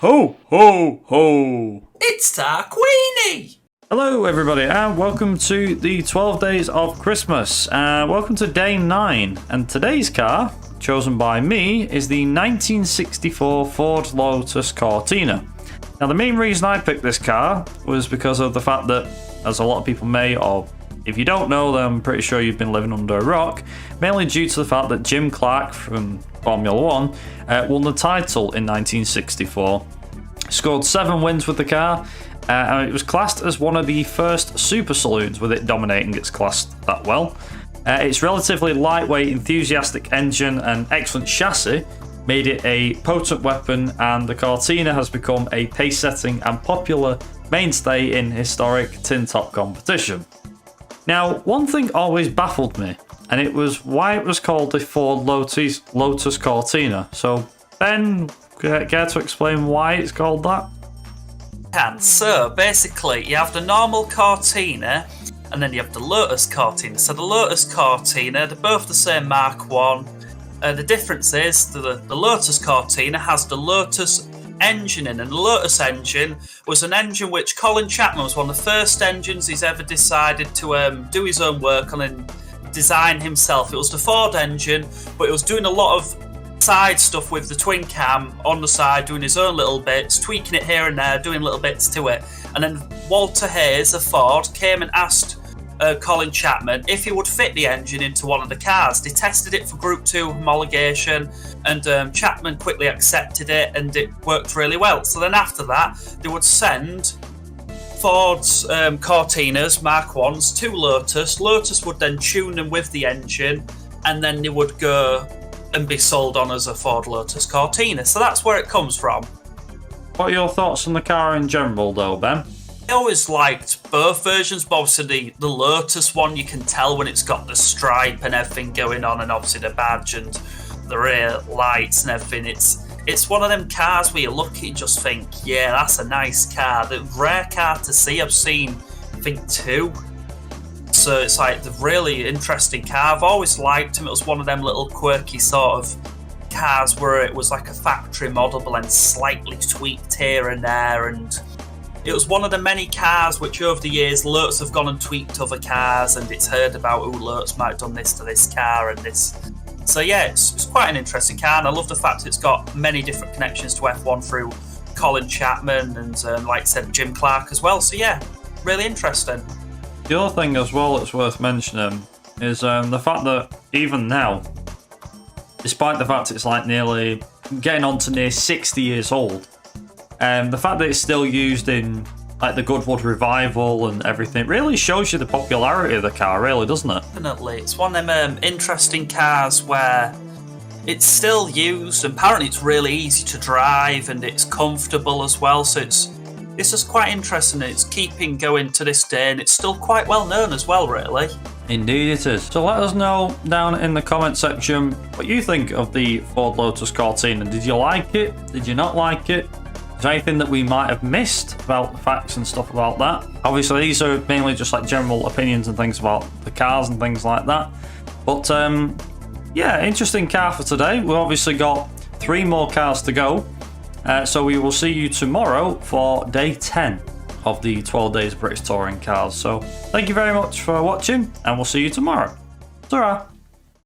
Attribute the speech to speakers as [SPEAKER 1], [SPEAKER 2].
[SPEAKER 1] Ho, ho, ho!
[SPEAKER 2] It's Tarquini!
[SPEAKER 1] Hello everybody and welcome to the 12 Days of Christmas. Welcome to day 9, and today's car, chosen by me, is the 1964 Ford Lotus Cortina. Now the main reason I picked this car was because of the fact that, as a lot of people may, or if you don't know, then I'm pretty sure you've been living under a rock, mainly due to the fact that Jim Clark from Formula 1 won the title in 1964. Scored 7 wins with the car, and it was classed as one of the first Super Saloons, with it dominating its class that well. Its relatively lightweight, enthusiastic engine and excellent chassis made it a potent weapon, and the Cortina has become a pace-setting and popular mainstay in historic tin-top competition. Now, one thing always baffled me, and it was why it was called the Ford Lotus Cortina. So, Ben, care to explain why it's called that?
[SPEAKER 2] So, basically, you have the normal Cortina, and then you have the Lotus Cortina. So the Lotus Cortina, they're both the same Mark 1. The difference is the Lotus Cortina has the Lotus Engine in, and the Lotus Engine was an engine which Colin Chapman was one of the first engines he's ever decided to do his own work on and design himself. It was the Ford engine, but it was doing a lot of side stuff with the twin cam on the side, doing his own little bits, tweaking it here and there, doing little bits to it. And then Walter Hayes of Ford came and asked Colin Chapman if he would fit the engine into one of the cars. They tested it for Group 2 homologation, and Chapman quickly accepted it, and it worked really well. So then after that, they would send Ford's Cortinas, Mark 1s, to Lotus. Lotus would then tune them with the engine, and then they would go and be sold on as a Ford Lotus Cortina. So that's where it comes from.
[SPEAKER 1] What are your thoughts on the car in general though, Ben?
[SPEAKER 2] I always liked both versions, but obviously the Lotus one, you can tell when it's got the stripe and everything going on, and obviously the badge and the rear lights and everything. It's one of them cars where you look at it and just think, yeah, that's a nice car. The rare car to see, I've seen, I think, 2. So it's like the really interesting car. I've always liked them. It was one of them little quirky sort of cars where it was like a factory model but then slightly tweaked here and there, and it was one of the many cars which over the years Lotus have gone and tweaked other cars, and it's heard about, oh, Lotus might have done this to this car and this. So yeah, it's quite an interesting car, and I love the fact it's got many different connections to F1 through Colin Chapman and like I said, Jim Clark as well. So yeah, really interesting.
[SPEAKER 1] The other thing as well that's worth mentioning is the fact that even now, despite the fact it's like nearly getting on to near 60 years old, the fact that it's still used in like the Goodwood revival and everything really shows you the popularity of the car, really, doesn't it?
[SPEAKER 2] Definitely. It's one of them interesting cars where it's still used, and apparently it's really easy to drive and it's comfortable as well, so it's just quite interesting. It's keeping going to this day, and it's still quite well known as well, really.
[SPEAKER 1] Indeed it is. So let us know down in the comment section what you think of the Ford Lotus Cortina. Did you like it? Did you not like it? Is there anything that we might have missed about the facts and stuff about that? Obviously these are mainly just like general opinions and things about the cars and things like that. But yeah, interesting car for today. We've obviously got 3 more cars to go. So we will see you tomorrow for day 10 of the 12 Days British Touring Cars. So thank you very much for watching, and we'll see you tomorrow. Ta-ra!